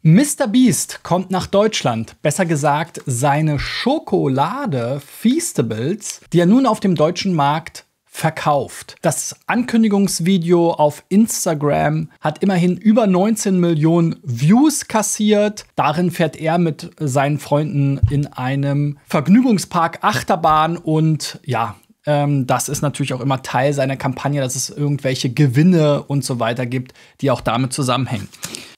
MrBeast kommt nach Deutschland. Besser gesagt, seine Schokolade Feastables, die er nun auf dem deutschen Markt verkauft. Das Ankündigungsvideo auf Instagram hat immerhin über 19 Millionen Views kassiert. Darin fährt er mit seinen Freunden in einem Vergnügungspark Achterbahn und ja, das ist natürlich auch immer Teil seiner Kampagne, dass es irgendwelche Gewinne und so weiter gibt, die auch damit zusammenhängen.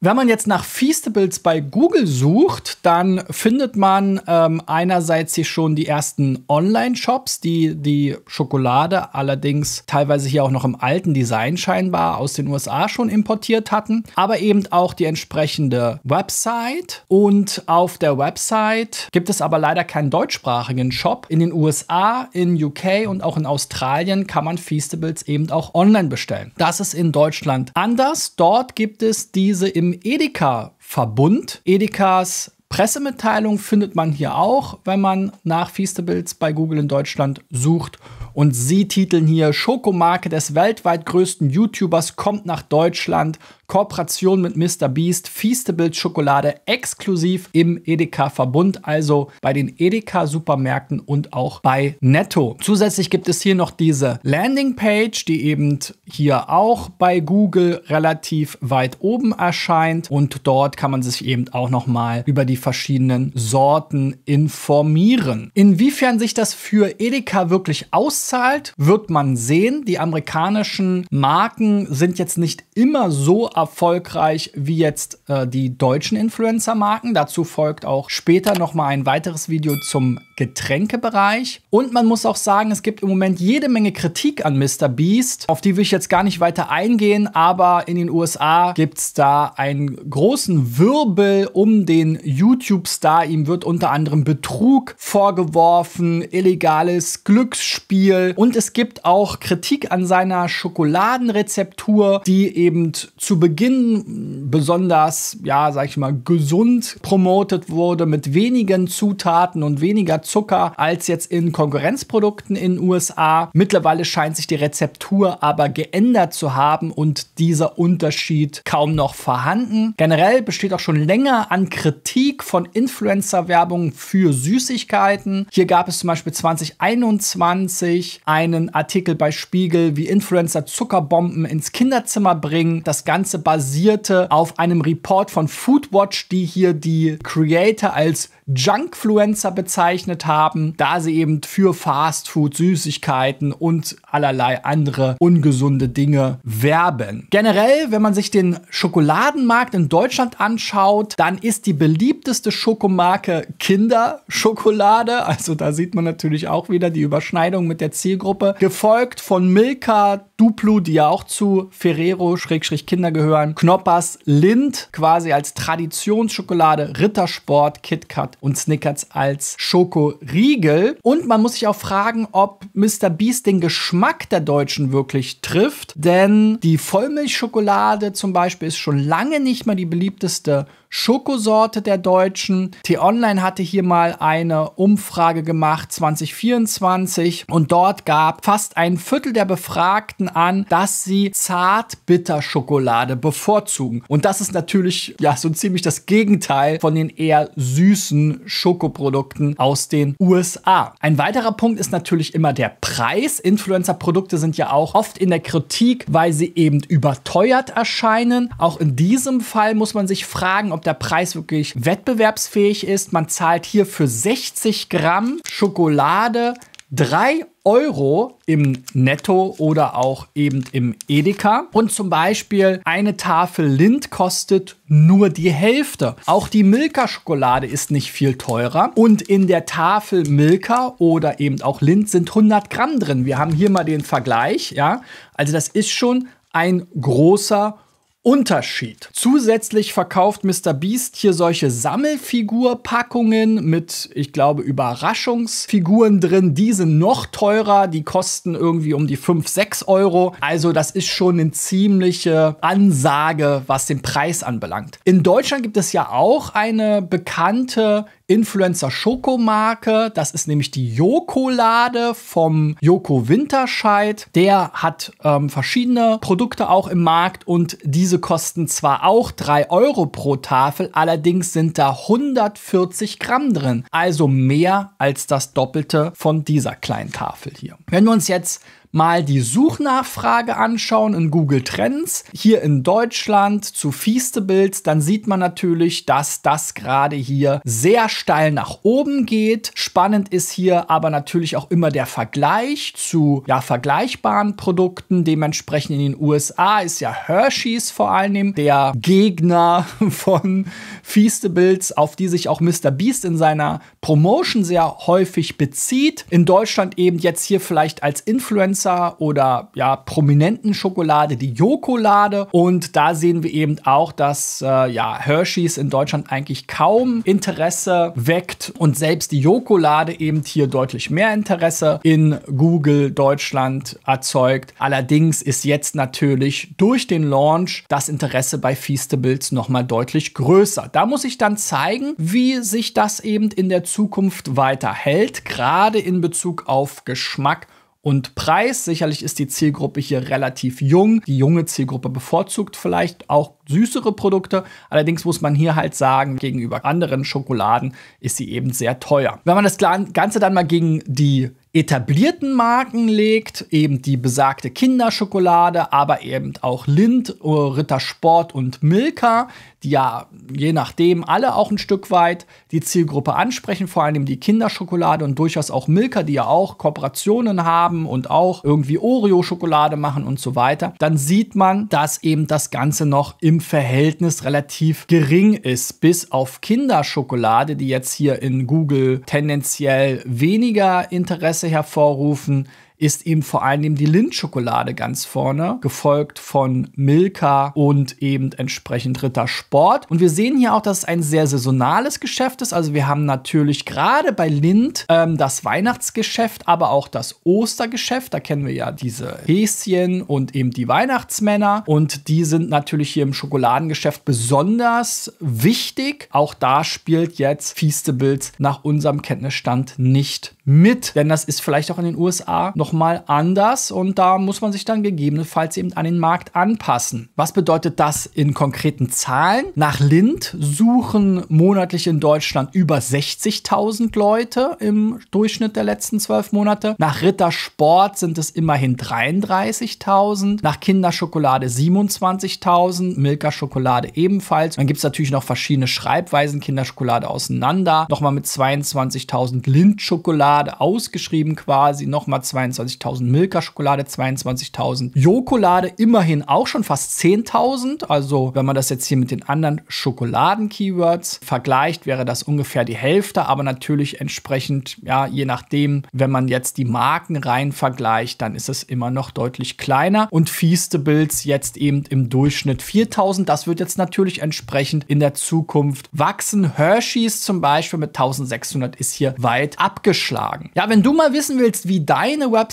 Wenn man jetzt nach Feastables bei Google sucht, dann findet man einerseits hier schon die ersten Online-Shops, die die Schokolade allerdings teilweise hier auch noch im alten Design scheinbar aus den USA schon importiert hatten, aber eben auch die entsprechende Website. Und auf der Website gibt es aber leider keinen deutschsprachigen Shop. In den USA, in UK und auch in Australien kann man Feastables eben auch online bestellen. Das ist in Deutschland anders. Dort gibt es diese im Edeka-Verbund. Edekas Pressemitteilung findet man hier auch, wenn man nach Feastables bei Google in Deutschland sucht. Und sie titeln hier: Schokomarke des weltweit größten YouTubers kommt nach Deutschland. Kooperation mit MrBeast, Feastables Schokolade exklusiv im Edeka-Verbund, also bei den Edeka-Supermärkten und auch bei Netto. Zusätzlich gibt es hier noch diese Landingpage, die eben hier auch bei Google relativ weit oben erscheint. Und dort kann man sich eben auch noch mal über die verschiedenen Sorten informieren. Inwiefern sich das für Edeka wirklich auszahlt, wird man sehen. Die amerikanischen Marken sind jetzt nicht immer so erfolgreich wie jetzt die deutschen Influencer-Marken. Dazu folgt auch später noch mal ein weiteres Video zum Getränkebereich. Und man muss auch sagen, es gibt im Moment jede Menge Kritik an MrBeast, auf die will ich jetzt gar nicht weiter eingehen, aber in den USA gibt es da einen großen Wirbel um den YouTube-Star. Ihm wird unter anderem Betrug vorgeworfen, illegales Glücksspiel und es gibt auch Kritik an seiner Schokoladenrezeptur, die eben zu Beginn besonders, ja, sag ich mal, gesund promotet wurde, mit wenigen Zutaten und weniger Zucker als jetzt in Konkurrenzprodukten in den USA. Mittlerweile scheint sich die Rezeptur aber geändert zu haben und dieser Unterschied kaum noch vorhanden. Generell besteht auch schon länger an Kritik von Influencer-Werbung für Süßigkeiten. Hier gab es zum Beispiel 2021 einen Artikel bei Spiegel, wie Influencer Zuckerbomben ins Kinderzimmer bringen. Das Ganze basierte auf einem Report von Foodwatch, die hier die Creator als Junkfluencer bezeichnet haben, da sie eben für Fastfood, Süßigkeiten und allerlei andere ungesunde Dinge werben. Generell, wenn man sich den Schokoladenmarkt in Deutschland anschaut, dann ist die beliebteste Schokomarke Kinderschokolade. Also da sieht man natürlich auch wieder die Überschneidung mit der Zielgruppe. Gefolgt von Milka, Duplo, die ja auch zu Ferrero-Kinder gehören, Knoppers, Lindt quasi als Traditionsschokolade, Rittersport, KitKat und Snickers als Schokoriegel. Und man muss sich auch fragen, ob MrBeast den Geschmack der Deutschen wirklich trifft. Denn die Vollmilchschokolade zum Beispiel ist schon lange nicht mehr die beliebteste Schokosorte der Deutschen. T-Online hatte hier mal eine Umfrage gemacht, 2024, und dort gab fast ein Viertel der Befragten an, dass sie Zartbitterschokolade bevorzugen. Und das ist natürlich ja so ziemlich das Gegenteil von den eher süßen Schokoprodukten aus den USA. Ein weiterer Punkt ist natürlich immer der Preis. Influencer-Produkte sind ja auch oft in der Kritik, weil sie eben überteuert erscheinen. Auch in diesem Fall muss man sich fragen, ob der Preis wirklich wettbewerbsfähig ist. Man zahlt hier für 60 Gramm Schokolade 3 Euro im Netto oder auch eben im Edeka. Und zum Beispiel eine Tafel Lindt kostet nur die Hälfte. Auch die Milka-Schokolade ist nicht viel teurer. Und in der Tafel Milka oder eben auch Lindt sind 100 Gramm drin. Wir haben hier mal den Vergleich. Ja? Also das ist schon ein großer Unterschied. Zusätzlich verkauft MrBeast hier solche Sammelfigurpackungen mit, ich glaube, Überraschungsfiguren drin. Die sind noch teurer, die kosten irgendwie um die 5, 6 Euro. Also das ist schon eine ziemliche Ansage, was den Preis anbelangt. In Deutschland gibt es ja auch eine bekannte Influencer-Schokomarke. Das ist nämlich die Jokolade vom Joko Winterscheid. Der hat verschiedene Produkte auch im Markt und diese kosten zwar auch 3 Euro pro Tafel, allerdings sind da 140 Gramm drin. Also mehr als das Doppelte von dieser kleinen Tafel hier. Wenn wir uns jetzt mal die Suchnachfrage anschauen in Google Trends, hier in Deutschland zu Feastables, dann sieht man natürlich, dass das gerade hier sehr steil nach oben geht. Spannend ist hier aber natürlich auch immer der Vergleich zu vergleichbaren Produkten. Dementsprechend in den USA ist ja Hershey's vor allem der Gegner von Feastables, auf die sich auch MrBeast in seiner Promotion sehr häufig bezieht. In Deutschland eben jetzt hier vielleicht als Influencer oder prominenten Schokolade die Jokolade. Und da sehen wir eben auch, dass Hershey's in Deutschland eigentlich kaum Interesse weckt und selbst die Jokolade eben hier deutlich mehr Interesse in Google Deutschland erzeugt. Allerdings ist jetzt natürlich durch den Launch das Interesse bei Feastables nochmal deutlich größer. Da muss ich dann zeigen, wie sich das eben in der Zukunft weiter hält, gerade in Bezug auf Geschmack und Preis. Sicherlich ist die Zielgruppe hier relativ jung. Die junge Zielgruppe bevorzugt vielleicht auch süßere Produkte. Allerdings muss man hier halt sagen, gegenüber anderen Schokoladen ist sie eben sehr teuer. Wenn man das Ganze dann mal gegen die etablierten Marken legt, eben die besagte Kinderschokolade, aber eben auch Lindt, Rittersport und Milka, die ja je nachdem alle auch ein Stück weit die Zielgruppe ansprechen, vor allem die Kinderschokolade und durchaus auch Milka, die ja auch Kooperationen haben und auch irgendwie Oreo-Schokolade machen und so weiter, dann sieht man, dass eben das Ganze noch im Verhältnis relativ gering ist, bis auf Kinderschokolade, die jetzt hier in Google tendenziell weniger Interesse hervorrufen, ist eben vor allem die Lindt-Schokolade ganz vorne, gefolgt von Milka und eben entsprechend Rittersport. Und wir sehen hier auch, dass es ein sehr saisonales Geschäft ist. Also wir haben natürlich gerade bei Lindt das Weihnachtsgeschäft, aber auch das Ostergeschäft. Da kennen wir ja diese Häschen und eben die Weihnachtsmänner. Und die sind natürlich hier im Schokoladengeschäft besonders wichtig. Auch da spielt jetzt Feastables nach unserem Kenntnisstand nicht mit. Denn das ist vielleicht auch in den USA noch mal anders und da muss man sich dann gegebenenfalls eben an den Markt anpassen. Was bedeutet das in konkreten Zahlen? Nach Lindt suchen monatlich in Deutschland über 60.000 Leute im Durchschnitt der letzten 12 Monate. Nach Rittersport sind es immerhin 33.000. Nach Kinderschokolade 27.000. Milka-Schokolade ebenfalls. Dann gibt es natürlich noch verschiedene Schreibweisen. Kinderschokolade auseinander. Nochmal mit 22.000 Lindt-Schokolade ausgeschrieben quasi. Nochmal 22.000 Milka-Schokolade, 22.000 Jokolade, immerhin auch schon fast 10.000. Also wenn man das jetzt hier mit den anderen Schokoladen-Keywords vergleicht, wäre das ungefähr die Hälfte, aber natürlich entsprechend, je nachdem, wenn man jetzt die Marken rein vergleicht, dann ist es immer noch deutlich kleiner. Und Feastables jetzt eben im Durchschnitt 4.000. Das wird jetzt natürlich entsprechend in der Zukunft wachsen. Hershey's zum Beispiel mit 1.600 ist hier weit abgeschlagen. Ja, wenn du mal wissen willst, wie deine Website,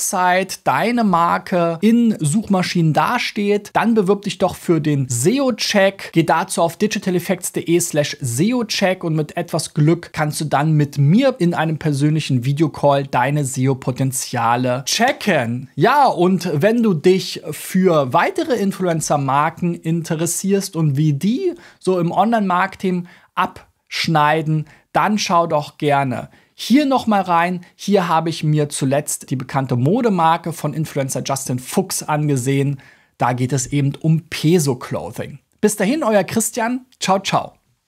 deine Marke in Suchmaschinen dasteht, dann bewirb dich doch für den SEO-Check. Geh dazu auf digitaleffects.de/SEO-Check und mit etwas Glück kannst du dann mit mir in einem persönlichen Videocall deine SEO-Potenziale checken. Ja, und wenn du dich für weitere Influencer-Marken interessierst und wie die so im Online-Marketing abschneiden, dann schau doch gerne hier noch mal rein. Hier habe ich mir zuletzt die bekannte Modemarke von Influencer Justin Fuchs angesehen. Da geht es eben um Peso Clothing. Bis dahin, euer Christian. Ciao, ciao.